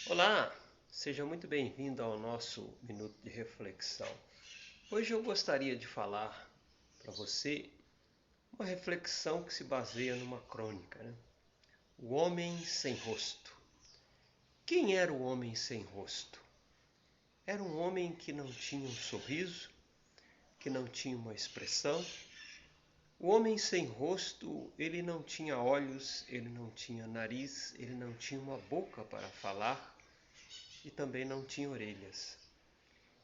Olá, seja muito bem-vindo ao nosso Minuto de Reflexão. Hoje eu gostaria de falar para você uma reflexão que se baseia numa crônica, né? O Homem Sem Rosto. Quem era o Homem Sem Rosto? Era um homem que não tinha um sorriso, que não tinha uma expressão. O homem sem rosto, ele não tinha olhos, ele não tinha nariz, ele não tinha uma boca para falar e também não tinha orelhas.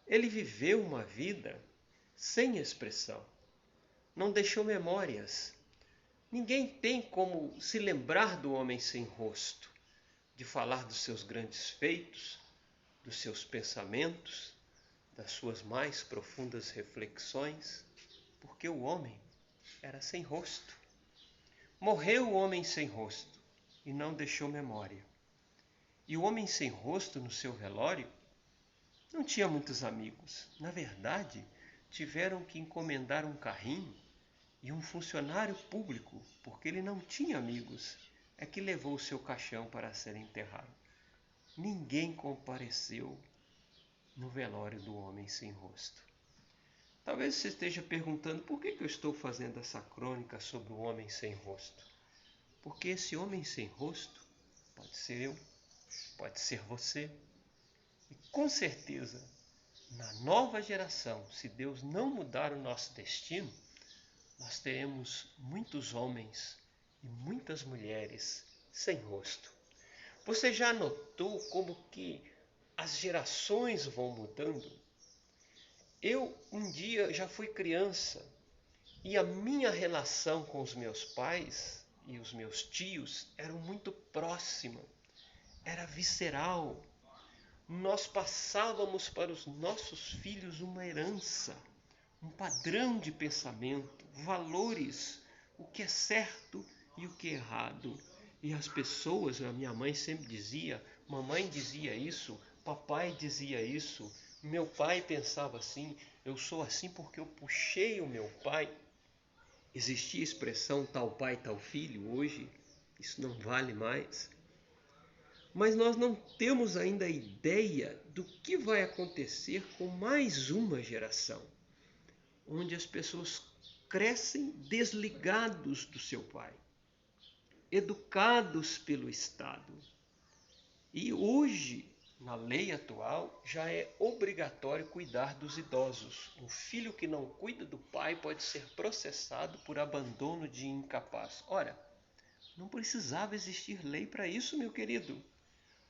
Ele viveu uma vida sem expressão, não deixou memórias. Ninguém tem como se lembrar do homem sem rosto, de falar dos seus grandes feitos, dos seus pensamentos, das suas mais profundas reflexões, porque o homem era sem rosto. Morreu o homem sem rosto e não deixou memória. E o homem sem rosto no seu velório não tinha muitos amigos. Na verdade, tiveram que encomendar um carrinho e um funcionário público, porque ele não tinha amigos, é que levou o seu caixão para ser enterrado. Ninguém compareceu no velório do homem sem rosto. Talvez você esteja perguntando por que eu estou fazendo essa crônica sobre o homem sem rosto. Porque esse homem sem rosto pode ser eu, pode ser você. E com certeza, na nova geração, se Deus não mudar o nosso destino, nós teremos muitos homens e muitas mulheres sem rosto. Você já notou como que as gerações vão mudando? Eu um dia já fui criança e a minha relação com os meus pais e os meus tios era muito próxima, era visceral. Nós passávamos para os nossos filhos uma herança, um padrão de pensamento, valores, o que é certo e o que é errado. E as pessoas, a minha mãe sempre dizia, mamãe dizia isso, papai dizia isso, meu pai pensava assim, eu sou assim porque eu puxei o meu pai. Existia a expressão tal pai, tal filho, hoje isso não vale mais. Mas nós não temos ainda a ideia do que vai acontecer com mais uma geração, onde as pessoas crescem desligados do seu pai, educados pelo Estado. E hoje, na lei atual, já é obrigatório cuidar dos idosos. Um filho que não cuida do pai pode ser processado por abandono de incapaz. Ora, não precisava existir lei para isso, meu querido.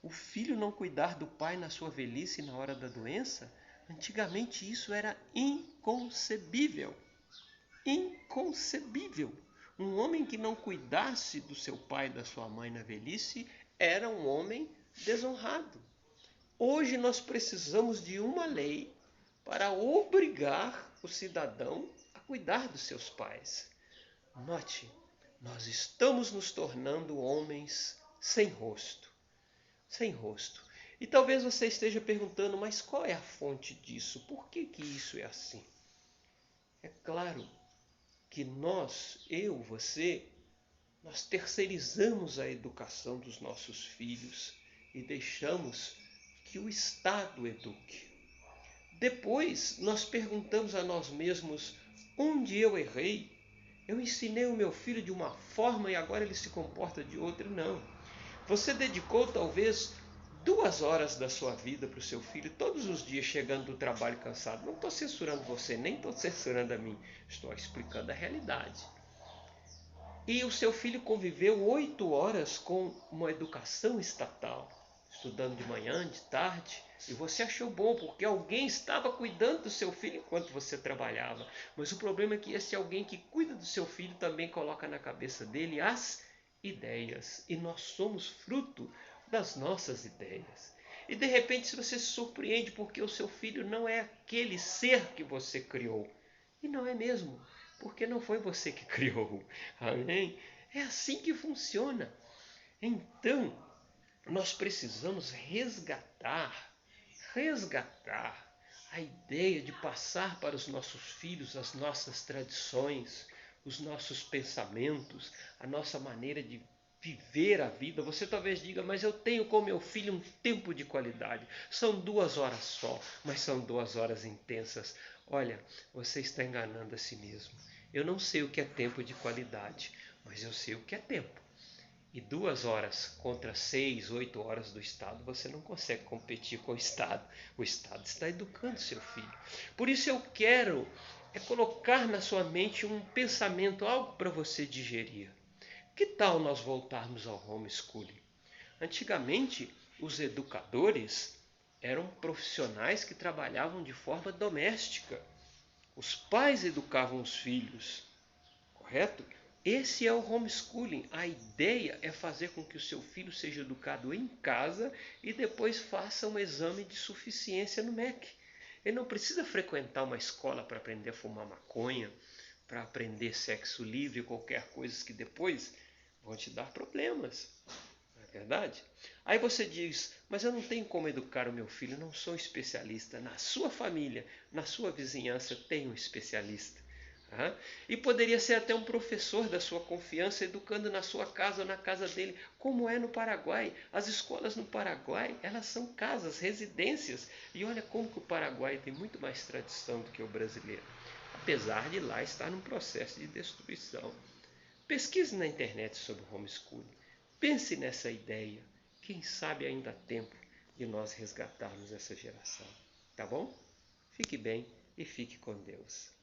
O filho não cuidar do pai na sua velhice e na hora da doença, antigamente isso era inconcebível. Inconcebível. Um homem que não cuidasse do seu pai e da sua mãe na velhice era um homem desonrado. Hoje nós precisamos de uma lei para obrigar o cidadão a cuidar dos seus pais. Note, nós estamos nos tornando homens sem rosto. Sem rosto. E talvez você esteja perguntando, mas qual é a fonte disso? Por que isso é assim? É claro que nós, eu, você, nós terceirizamos a educação dos nossos filhos e deixamos que o Estado eduque. Depois nós perguntamos a nós mesmos onde eu errei. Eu ensinei o meu filho de uma forma e agora ele se comporta de outra. Não. Você dedicou talvez 2 horas da sua vida para o seu filho todos os dias chegando do trabalho cansado. Não estou censurando você, nem estou censurando a mim. Estou explicando a realidade. E o seu filho conviveu 8 horas com uma educação estatal, estudando de manhã, de tarde, e você achou bom porque alguém estava cuidando do seu filho enquanto você trabalhava. Mas o problema é que esse alguém que cuida do seu filho também coloca na cabeça dele as ideias. E nós somos fruto das nossas ideias. E de repente você se surpreende porque o seu filho não é aquele ser que você criou. E não é mesmo, porque não foi você que criou. Amém? É assim que funciona. Então, nós precisamos resgatar a ideia de passar para os nossos filhos as nossas tradições, os nossos pensamentos, a nossa maneira de viver a vida. Você talvez diga, mas eu tenho com meu filho um tempo de qualidade. São 2 horas só, mas são 2 horas intensas. Olha, você está enganando a si mesmo. Eu não sei o que é tempo de qualidade, mas eu sei o que é tempo. E 2 horas contra 6, 8 horas do Estado, você não consegue competir com o Estado. O Estado está educando seu filho. Por isso eu quero colocar na sua mente um pensamento, algo para você digerir. Que tal nós voltarmos ao homeschooling? Antigamente, os educadores eram profissionais que trabalhavam de forma doméstica. Os pais educavam os filhos, correto? Esse é o homeschooling. A ideia é fazer com que o seu filho seja educado em casa e depois faça um exame de suficiência no MEC. Ele não precisa frequentar uma escola para aprender a fumar maconha, para aprender sexo livre, qualquer coisa que depois vão te dar problemas. Não é verdade? Aí você diz, mas eu não tenho como educar o meu filho, não sou especialista. Na sua família, na sua vizinhança, tem um especialista. E poderia ser até um professor da sua confiança educando na sua casa ou na casa dele, como é no Paraguai. As escolas no Paraguai, elas são casas, residências. E olha como que o Paraguai tem muito mais tradição do que o brasileiro, apesar de lá estar num processo de destruição. Pesquise na internet sobre homeschooling. Pense nessa ideia. Quem sabe ainda há tempo de nós resgatarmos essa geração. Tá bom? Fique bem e fique com Deus.